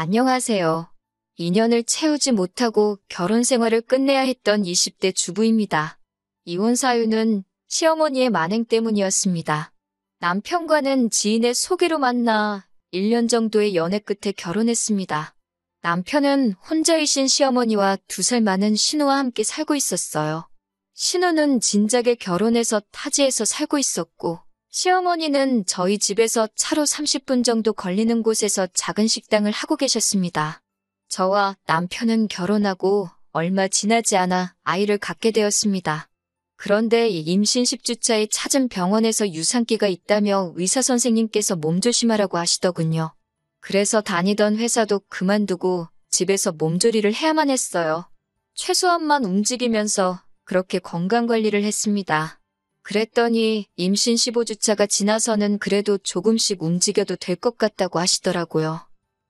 안녕하세요. 2년을 채우지 못하고 결혼 생활을 끝내야 했던 20대 주부입니다. 이혼 사유는 시어머니의 만행 때문이었습니다. 남편과는 지인의 소개로 만나 1년 정도의 연애 끝에 결혼했습니다. 남편은 혼자이신 시어머니와 2살 많은 신우와 함께 살고 있었어요. 신우는 진작에 결혼해서 타지에서 살고 있었고, 시어머니는 저희 집에서 차로 30분 정도 걸리는 곳에서 작은 식당을 하고 계셨습니다. 저와 남편은 결혼하고 얼마 지나지 않아 아이를 갖게 되었습니다. 그런데 임신 10주차에 찾은 병원에서 유산기가 있다며 의사 선생님께서 몸조심하라고 하시더군요. 그래서 다니던 회사도 그만두고 집에서 몸조리를 해야만 했어요. 최소한만 움직이면서 그렇게 건강관리를 했습니다. 그랬더니 임신 15주차가 지나서는 그래도 조금씩 움직여도 될 것 같다고 하시더라고요.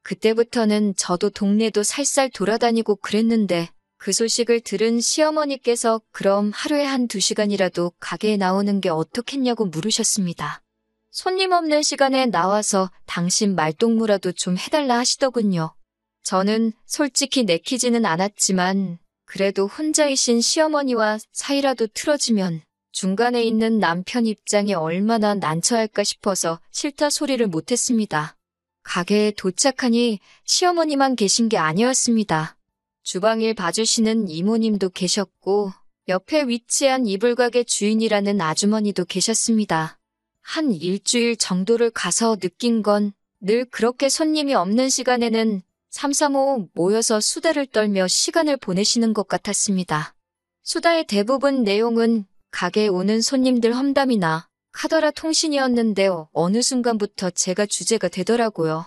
그때부터는 저도 동네도 살살 돌아다니고 그랬는데 그 소식을 들은 시어머니께서 그럼 하루에 1~2시간이라도 가게에 나오는 게 어떻겠냐고 물으셨습니다. 손님 없는 시간에 나와서 당신 말동무라도 좀 해달라 하시더군요. 저는 솔직히 내키지는 않았지만 그래도 혼자이신 시어머니와 사이라도 틀어지면 중간에 있는 남편 입장에 얼마나 난처할까 싶어서 싫다 소리를 못했습니다. 가게에 도착하니 시어머니만 계신 게 아니었습니다. 주방일 봐주시는 이모님도 계셨고 옆에 위치한 이불가게 주인이라는 아주머니도 계셨습니다. 한 일주일 정도를 가서 느낀 건 늘 그렇게 손님이 없는 시간에는 삼삼오오 모여서 수다를 떨며 시간을 보내시는 것 같았습니다. 수다의 대부분 내용은 가게에 오는 손님들 험담이나 카더라 통신이었는데 어느 순간부터 제가 주제가 되더라고요.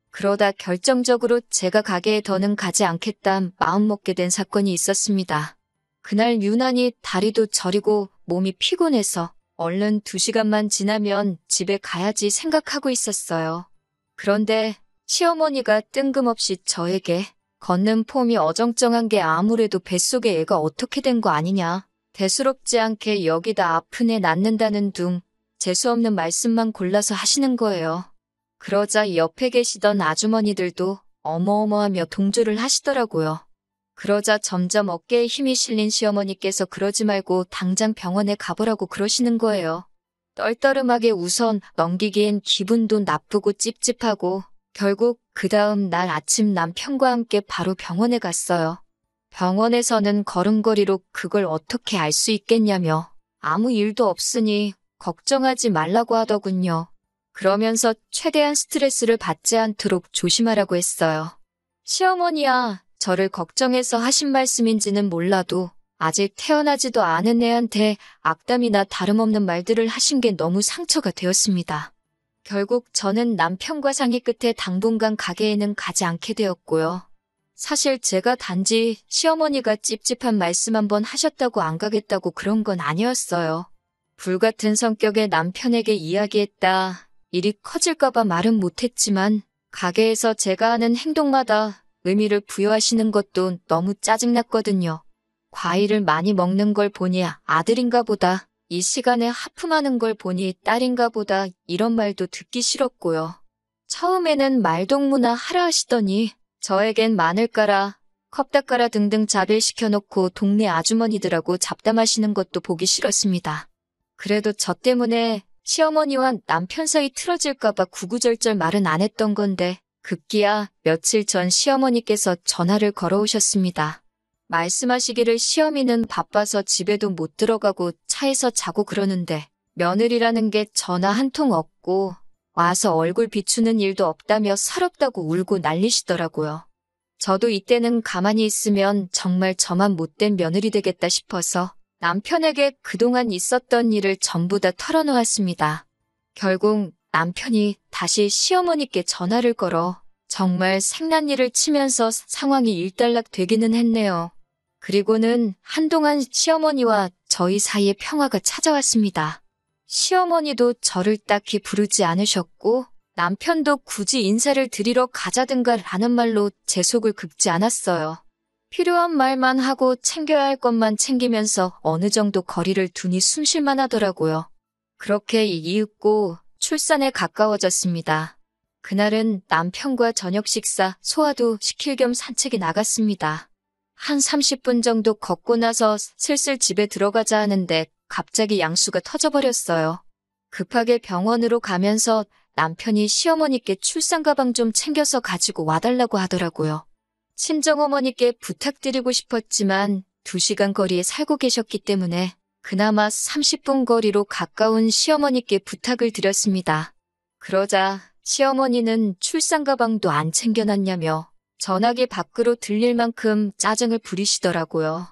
그러다 결정적으로 제가 가게에 더는 가지 않겠다 마음먹게 된 사건이 있었습니다. 그날 유난히 다리도 저리고 몸이 피곤해서 얼른 2시간만 지나면 집에 가야지 생각하고 있었어요. 그런데 시어머니가 뜬금없이 저에게 걷는 폼이 어정쩡한 게 아무래도 뱃속에 애가 어떻게 된 거 아니냐. 대수롭지 않게 여기다 아픈 애 낳는다는 둥 재수없는 말씀만 골라서 하시는 거예요. 그러자 옆에 계시던 아주머니들도 어머어머하며 동조를 하시더라고요. 그러자 점점 어깨에 힘이 실린 시어머니께서 그러지 말고 당장 병원에 가보라고 그러시는 거예요. 떨떠름하게 우선 넘기기엔 기분도 나쁘고 찝찝하고 결국 그 다음 날 아침 남편과 함께 바로 병원에 갔어요. 병원에서는 걸음걸이로 그걸 어떻게 알 수 있겠냐며 아무 일도 없으니 걱정하지 말라고 하더군요. 그러면서 최대한 스트레스를 받지 않도록 조심하라고 했어요. 시어머니야, 저를 걱정해서 하신 말씀인지는 몰라도 아직 태어나지도 않은 애한테 악담이나 다름없는 말들을 하신 게 너무 상처가 되었습니다. 결국 저는 남편과 상의 끝에 당분간 가게에는 가지 않게 되었고요. 사실 제가 단지 시어머니가 찝찝한 말씀 한번 하셨다고 안 가겠다고 그런 건 아니었어요. 불같은 성격의 남편에게 이야기했다. 일이 커질까봐 말은 못했지만 가게에서 제가 하는 행동마다 의미를 부여하시는 것도 너무 짜증났거든요. 과일을 많이 먹는 걸 보니 아들인가 보다. 이 시간에 하품하는 걸 보니 딸인가 보다. 이런 말도 듣기 싫었고요. 처음에는 말동무나 하라 하시더니 저에겐 마늘가라, 컵닦아라 등등 자빌시켜놓고 동네 아주머니들하고 잡담하시는 것도 보기 싫었습니다. 그래도 저 때문에 시어머니와 남편 사이 틀어질까봐 구구절절 말은 안 했던 건데 급기야 며칠 전 시어머니께서 전화를 걸어오셨습니다. 말씀하시기를 시어미는 바빠서 집에도 못 들어가고 차에서 자고 그러는데 며느리라는 게 전화 한 통 없고 와서 얼굴 비추는 일도 없다며 서럽다고 울고 난리시더라고요. 저도 이때는 가만히 있으면 정말 저만 못된 며느리 되겠다 싶어서 남편에게 그동안 있었던 일을 전부 다 털어놓았습니다. 결국 남편이 다시 시어머니께 전화를 걸어 정말 생난리를 치면서 상황이 일단락 되기는 했네요. 그리고는 한동안 시어머니와 저희 사이에 평화가 찾아왔습니다. 시어머니도 저를 딱히 부르지 않으셨고 남편도 굳이 인사를 드리러 가자든가 라는 말로 제 속을 긁지 않았어요. 필요한 말만 하고 챙겨야 할 것만 챙기면서 어느 정도 거리를 두니 숨쉴만 하더라고요. 그렇게 이윽고 출산에 가까워졌습니다. 그날은 남편과 저녁 식사, 소화도 시킬 겸 산책에 나갔습니다. 한 30분 정도 걷고 나서 슬슬 집에 들어가자 하는데 갑자기 양수가 터져버렸어요. 급하게 병원으로 가면서 남편이 시어머니께 출산 가방 좀 챙겨서 가지고 와달라고 하더라고요. 친정어머니께 부탁드리고 싶었지만 2시간 거리에 살고 계셨기 때문에 그나마 30분 거리로 가까운 시어머니께 부탁을 드렸습니다. 그러자 시어머니는 출산 가방도 안 챙겨놨냐며 전화기 밖으로 들릴 만큼 짜증을 부리시더라고요.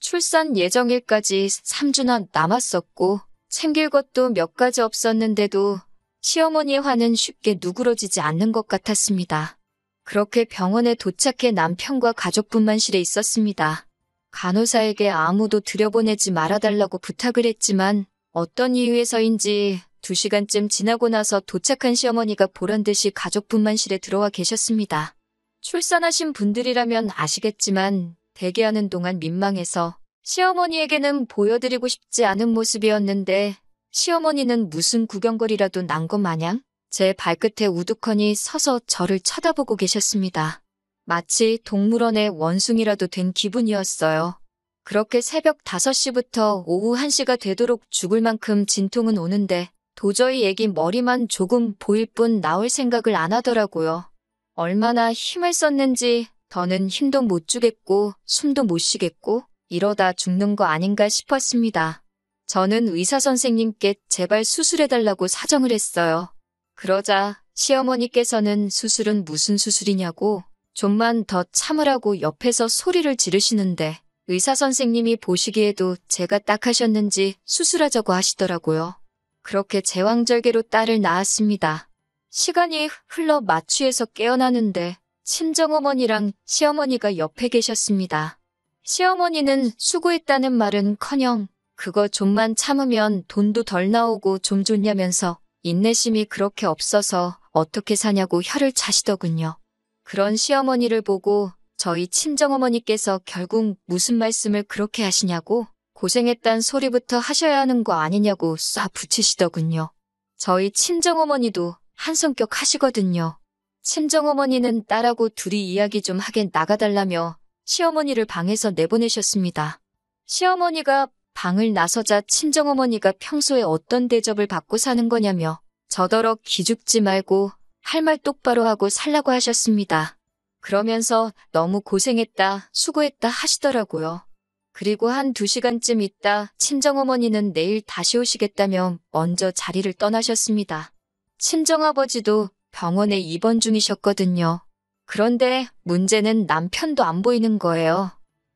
출산 예정일까지 3주나 남았었고 챙길 것도 몇 가지 없었는데도 시어머니의 화는 쉽게 누그러지지 않는 것 같았습니다. 그렇게 병원에 도착해 남편과 가족분만실에 있었습니다. 간호사에게 아무도 들여보내지 말아달라고 부탁을 했지만 어떤 이유에서인지 2시간쯤 지나고 나서 도착한 시어머니가 보란듯이 가족분만실에 들어와 계셨습니다. 출산하신 분들이라면 아시겠지만 대기하는 동안 민망해서 시어머니에게는 보여드리고 싶지 않은 모습이었는데 시어머니는 무슨 구경거리라도 난 것 마냥 제 발끝에 우두커니 서서 저를 쳐다보고 계셨습니다. 마치 동물원의 원숭이라도 된 기분이었어요. 그렇게 새벽 5시부터 오후 1시가 되도록 죽을 만큼 진통은 오는데 도저히 애기 머리만 조금 보일 뿐 나올 생각을 안 하더라고요. 얼마나 힘을 썼는지 더는 힘도 못 주겠고 숨도 못 쉬겠고 이러다 죽는 거 아닌가 싶었습니다. 저는 의사 선생님께 제발 수술해달라고 사정을 했어요. 그러자 시어머니께서는 수술은 무슨 수술이냐고 좀만 더 참으라고 옆에서 소리를 지르시는데 의사 선생님이 보시기에도 제가 딱 하셨는지 수술하자고 하시더라고요. 그렇게 제왕절개로 딸을 낳았습니다. 시간이 흘러 마취해서 깨어나는데 친정어머니랑 시어머니가 옆에 계셨습니다. 시어머니는 수고했다는 말은커녕 그거 좀만 참으면 돈도 덜 나오고 좀 좋냐면서 인내심이 그렇게 없어서 어떻게 사냐고 혀를 차시더군요. 그런 시어머니를 보고 저희 친정어머니께서 결국 무슨 말씀을 그렇게 하시냐고 고생했단 소리부터 하셔야 하는 거 아니냐고 쏴 붙이시더군요. 저희 친정어머니도 한 성격 하시거든요. 친정어머니는 딸하고 둘이 이야기 좀 하게 나가달라며 시어머니를 방에서 내보내셨습니다. 시어머니가 방을 나서자 친정어머니가 평소에 어떤 대접을 받고 사는 거냐며 저더러 기죽지 말고 할 말 똑바로 하고 살라고 하셨습니다. 그러면서 너무 고생했다, 수고했다 하시더라고요. 그리고 한 2시간쯤 있다 친정어머니는 내일 다시 오시겠다며 먼저 자리를 떠나셨습니다. 친정아버지도 병원에 입원 중이셨거든요. 그런데 문제는 남편도 안 보이는 거예요.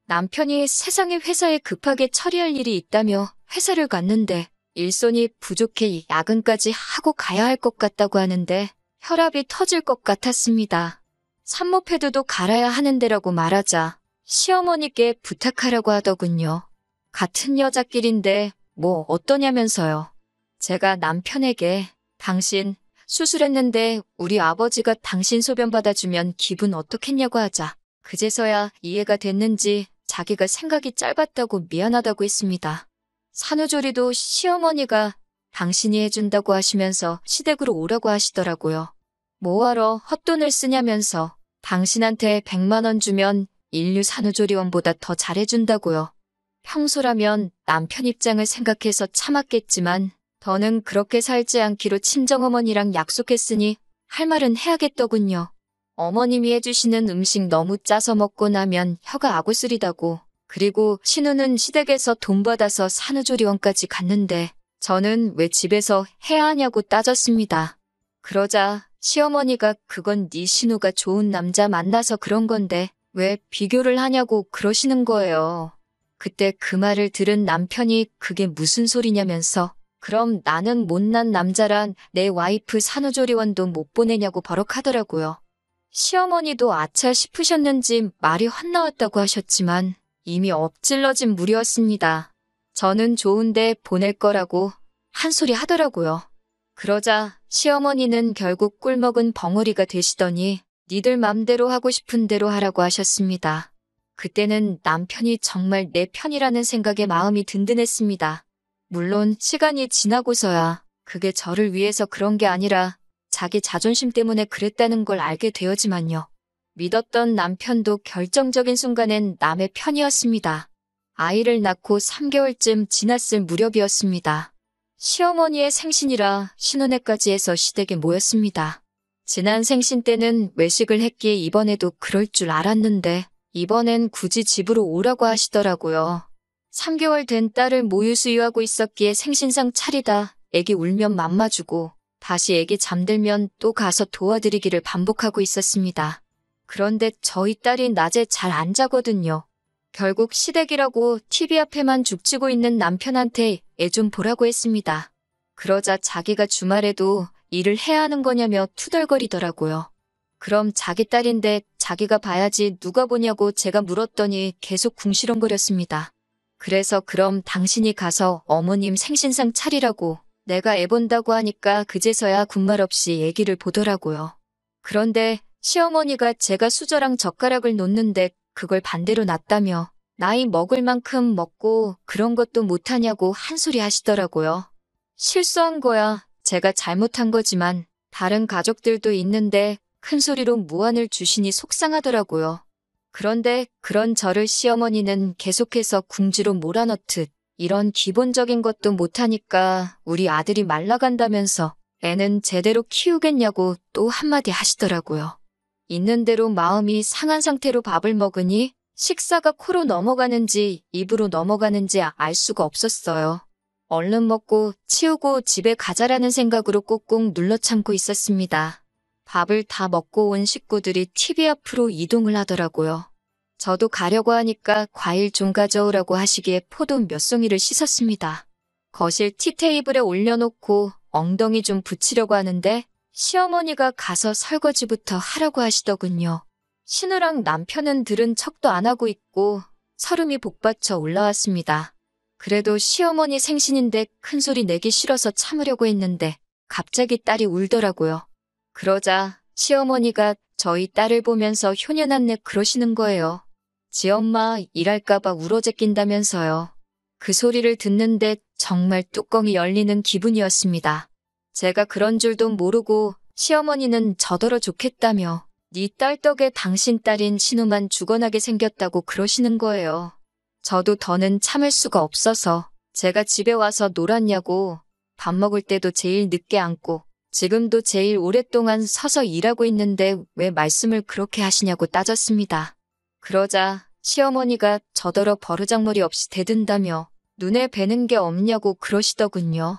남편이 세상에 회사에 급하게 처리할 일이 있다며 회사를 갔는데 일손이 부족해 야근까지 하고 가야 할 것 같다고 하는데 혈압이 터질 것 같았습니다. 산모 패드도 갈아야 하는 데라고 말하자 시어머니께 부탁하라고 하더군요. 같은 여자끼리인데 뭐 어떠냐면서요. 제가 남편에게 당신 수술했는데 우리 아버지가 당신 소변 받아주면 기분 어떻겠냐고 하자 그제서야 이해가 됐는지 자기가 생각이 짧았다고 미안하다고 했습니다. 산후조리도 시어머니가 당신이 해준다고 하시면서 시댁으로 오라고 하시더라고요. 뭐하러 헛돈을 쓰냐면서 당신한테 100만 원 주면 인류 산후조리원보다 더 잘해준다고요. 평소라면 남편 입장을 생각해서 참았겠지만 더는 그렇게 살지 않기로 친정어머니랑 약속했으니 할 말은 해야겠더군요. 어머님이 해주시는 음식 너무 짜서 먹고 나면 혀가 아구쓰리다고 그리고 신우는 시댁에서 돈 받아서 산후조리원까지 갔는데 저는 왜 집에서 해야 하냐고 따졌습니다. 그러자 시어머니가 그건 네 신우가 좋은 남자 만나서 그런 건데 왜 비교를 하냐고 그러시는 거예요. 그때 그 말을 들은 남편이 그게 무슨 소리냐면서 그럼 나는 못난 남자란 내 와이프 산후조리원도 못 보내냐고 버럭하더라고요. 시어머니도 아차 싶으셨는지 말이 헛나왔다고 하셨지만 이미 엎질러진 물이었습니다. 저는 좋은데 보낼 거라고 한 소리 하더라고요. 그러자 시어머니는 결국 꿀먹은 벙어리가 되시더니 니들 맘대로 하고 싶은 대로 하라고 하셨습니다. 그때는 남편이 정말 내 편이라는 생각에 마음이 든든했습니다. 물론 시간이 지나고서야 그게 저를 위해서 그런 게 아니라 자기 자존심 때문에 그랬다는 걸 알게 되었지만요. 믿었던 남편도 결정적인 순간엔 남의 편이었습니다. 아이를 낳고 3개월쯤 지났을 무렵이었습니다. 시어머니의 생신이라 신혼회까지 해서 시댁에 모였습니다. 지난 생신 때는 외식을 했기에 이번에도 그럴 줄 알았는데 이번엔 굳이 집으로 오라고 하시더라고요. 3개월 된 딸을 모유 수유하고 있었기에 생신상 차리다 애기 울면 맘마주고 다시 애기 잠들면 또 가서 도와드리기를 반복하고 있었습니다. 그런데 저희 딸이 낮에 잘 안 자거든요. 결국 시댁이라고 TV 앞에만 죽치고 있는 남편한테 애 좀 보라고 했습니다. 그러자 자기가 주말에도 일을 해야 하는 거냐며 투덜거리더라고요. 그럼 자기 딸인데 자기가 봐야지 누가 보냐고 제가 물었더니 계속 궁시렁거렸습니다. 그래서 그럼 당신이 가서 어머님 생신상 차리라고 내가 애 본다고 하니까 그제서야 군말 없이 애기를 보더라고요. 그런데 시어머니가 제가 수저랑 젓가락을 놓는데 그걸 반대로 놨다며 나이 먹을 만큼 먹고 그런 것도 못하냐고 한 소리 하시더라고요. 실수한 거야. 제가 잘못한 거지만 다른 가족들도 있는데 큰 소리로 무안을 주시니 속상하더라고요. 그런데 그런 저를 시어머니는 계속해서 궁지로 몰아넣듯 이런 기본적인 것도 못하니까 우리 아들이 말라간다면서 애는 제대로 키우겠냐고 또 한마디 하시더라고요. 있는 대로 마음이 상한 상태로 밥을 먹으니 식사가 코로 넘어가는지 입으로 넘어가는지 알 수가 없었어요. 얼른 먹고 치우고 집에 가자라는 생각으로 꾹꾹 눌러 참고 있었습니다. 밥을 다 먹고 온 식구들이 TV 앞으로 이동을 하더라고요. 저도 가려고 하니까 과일 좀 가져오라고 하시기에 포도 몇 송이를 씻었습니다. 거실 티테이블에 올려놓고 엉덩이 좀 붙이려고 하는데 시어머니가 가서 설거지부터 하라고 하시더군요. 신우랑 남편은 들은 척도 안 하고 있고 설움이 복받쳐 올라왔습니다. 그래도 시어머니 생신인데 큰소리 내기 싫어서 참으려고 했는데 갑자기 딸이 울더라고요. 그러자 시어머니가 저희 딸을 보면서 효녀났네 그러시는 거예요. 지 엄마 일할까봐 울어제낀다면서요. 그 소리를 듣는데 정말 뚜껑이 열리는 기분이었습니다. 제가 그런 줄도 모르고 시어머니는 저더러 좋겠다며 네 딸 덕에 당신 딸인 신우만 죽어나게 생겼다고 그러시는 거예요. 저도 더는 참을 수가 없어서 제가 집에 와서 놀았냐고 밥 먹을 때도 제일 늦게 앉고 지금도 제일 오랫동안 서서 일하고 있는데 왜 말씀을 그렇게 하시냐고 따졌습니다. 그러자 시어머니가 저더러 버르장머리 없이 대든다며 눈에 뵈는 게 없냐고 그러시더군요.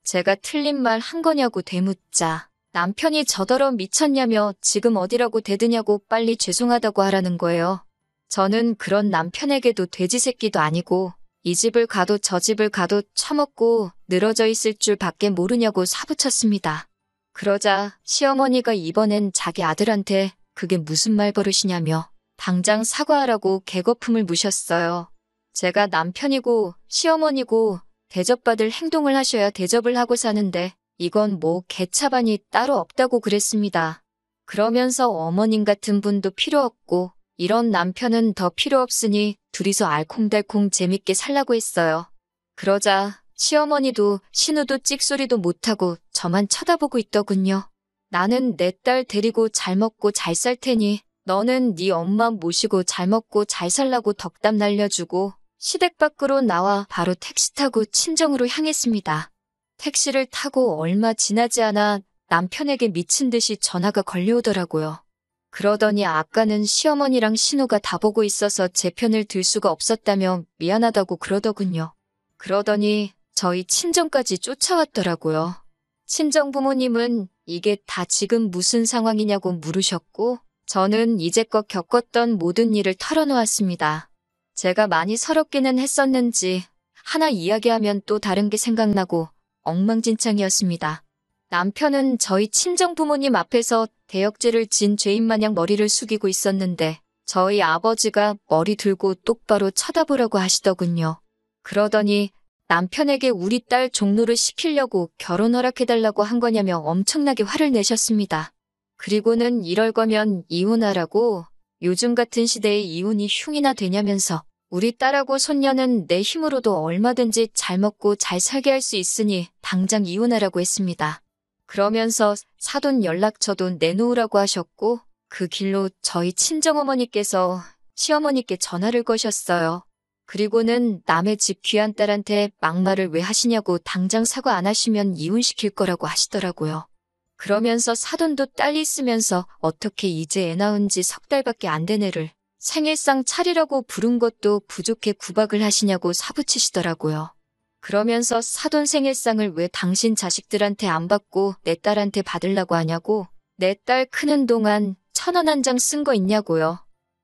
제가 틀린 말 한 거냐고 되묻자 남편이 저더러 미쳤냐며 지금 어디라고 대드냐고 빨리 죄송하다고 하라는 거예요. 저는 그런 남편에게도 돼지 새끼도 아니고 이 집을 가도 저 집을 가도 처먹고 늘어져 있을 줄 밖에 모르냐고 사부쳤습니다. 그러자 시어머니가 이번엔 자기 아들한테 그게 무슨 말버릇이냐며 당장 사과하라고 개거품을 무셨어요. 제가 남편이고 시어머니고 대접받을 행동을 하셔야 대접을 하고 사는데 이건 뭐 개차반이 따로 없다고 그랬습니다. 그러면서 어머님 같은 분도 필요 없고 이런 남편은 더 필요 없으니 둘이서 알콩달콩 재밌게 살라고 했어요. 그러자 시어머니도 신우도 찍소리도 못하고 저만 쳐다보고 있더군요. 나는 내 딸 데리고 잘 먹고 잘 살 테니 너는 네 엄마 모시고 잘 먹고 잘 살라고 덕담 날려주고 시댁 밖으로 나와 바로 택시 타고 친정으로 향했습니다. 택시를 타고 얼마 지나지 않아 남편에게 미친 듯이 전화가 걸려오더라고요. 그러더니 아까는 시어머니랑 신우가 다 보고 있어서 제 편을 들 수가 없었다며 미안하다고 그러더군요. 그러더니 저희 친정까지 쫓아왔더라고요. 친정 부모님은 이게 다 지금 무슨 상황이냐고 물으셨고 저는 이제껏 겪었던 모든 일을 털어놓았습니다. 제가 많이 서럽기는 했었는지 하나 이야기하면 또 다른 게 생각나고 엉망진창이었습니다. 남편은 저희 친정 부모님 앞에서 대역죄를 진 죄인 마냥 머리를 숙이고 있었는데 저희 아버지가 머리 들고 똑바로 쳐다보라고 하시더군요. 그러더니 남편에게 우리 딸 종로를 시키려고 결혼 허락해달라고 한 거냐며 엄청나게 화를 내셨습니다. 그리고는 이럴 거면 이혼하라고 요즘 같은 시대에 이혼이 흉이나 되냐면서 우리 딸하고 손녀는 내 힘으로도 얼마든지 잘 먹고 잘 살게 할 수 있으니 당장 이혼하라고 했습니다. 그러면서 사돈 연락처도 내놓으라고 하셨고 그 길로 저희 친정어머니께서 시어머니께 전화를 거셨어요. 그리고는 남의 집 귀한 딸한테 막말을 왜 하시냐고 당장 사과 안 하시면 이혼시킬 거라고 하시더라고요. 그러면서 사돈도 딸이 있으면서 어떻게 이제 애 낳은 지 석 달밖에 안 된 애를 생일상 차리라고 부른 것도 부족해 구박을 하시냐고 사부치시더라고요. 그러면서 사돈 생일상을 왜 당신 자식들한테 안 받고 내 딸한테 받으려고 하냐고 내 딸 크는 동안 1,000원 한 장 쓴 거 있냐고요.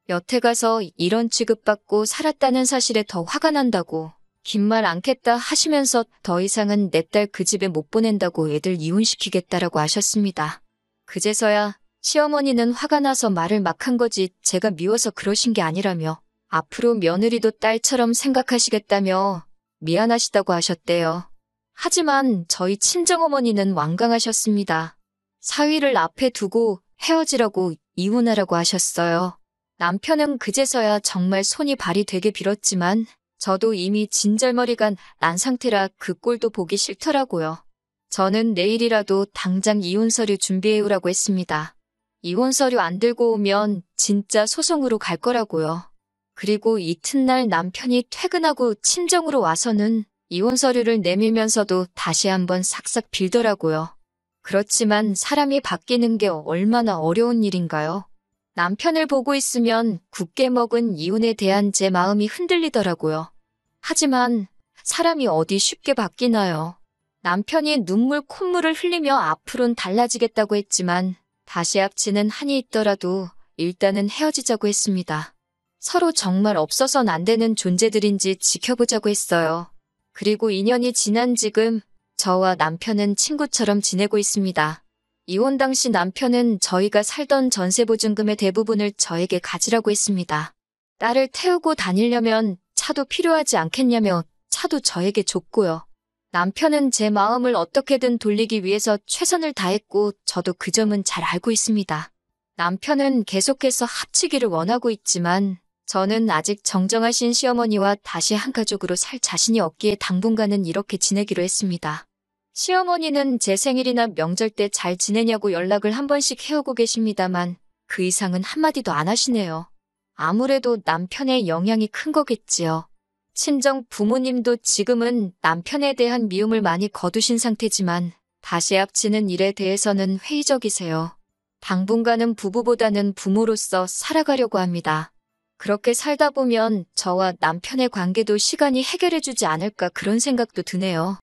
여태 가서 이런 취급받고 살았다는 사실에 더 화가 난다고 긴 말 않겠다 하시면서 더 이상은 내 딸 그 집에 못 보낸다고 애들 이혼시키겠다라고 하셨습니다. 그제서야 시어머니는 화가 나서 말을 막 한 거지 제가 미워서 그러신 게 아니라며 앞으로 며느리도 딸처럼 생각하시겠다며 미안하시다고 하셨대요. 하지만 저희 친정어머니는 완강하셨습니다. 사위를 앞에 두고 헤어지라고 이혼하라고 하셨어요. 남편은 그제서야 정말 손이 발이 되게 빌었지만 저도 이미 진절머리가 난 상태라 그 꼴도 보기 싫더라고요. 저는 내일이라도 당장 이혼 서류 준비해오라고 했습니다. 이혼 서류 안 들고 오면 진짜 소송으로 갈 거라고요. 그리고 이튿날 남편이 퇴근하고 친정으로 와서는 이혼 서류를 내밀면서도 다시 한번 싹싹 빌더라고요. 그렇지만 사람이 바뀌는 게 얼마나 어려운 일인가요? 남편을 보고 있으면 굳게 먹은 이혼에 대한 제 마음이 흔들리더라고요. 하지만 사람이 어디 쉽게 바뀌나요? 남편이 눈물 콧물을 흘리며 앞으론 달라지겠다고 했지만 다시 합치는 한이 있더라도 일단은 헤어지자고 했습니다. 서로 정말 없어선 안 되는 존재들인지 지켜보자고 했어요. 그리고 2년이 지난 지금 저와 남편은 친구처럼 지내고 있습니다. 이혼 당시 남편은 저희가 살던 전세보증금의 대부분을 저에게 가지라고 했습니다. 딸을 태우고 다니려면 차도 필요하지 않겠냐며 차도 저에게 줬고요. 남편은 제 마음을 어떻게든 돌리기 위해서 최선을 다했고 저도 그 점은 잘 알고 있습니다. 남편은 계속해서 합치기를 원하고 있지만 저는 아직 정정하신 시어머니와 다시 한 가족으로 살 자신이 없기에 당분간은 이렇게 지내기로 했습니다. 시어머니는 제 생일이나 명절 때 잘 지내냐고 연락을 한 번씩 해오고 계십니다만 그 이상은 한마디도 안 하시네요. 아무래도 남편의 영향이 큰 거겠지요. 친정 부모님도 지금은 남편에 대한 미움을 많이 거두신 상태지만 다시 합치는 일에 대해서는 회의적이세요. 당분간은 부부보다는 부모로서 살아가려고 합니다. 그렇게 살다 보면 저와 남편의 관계도 시간이 해결해주지 않을까 그런 생각도 드네요.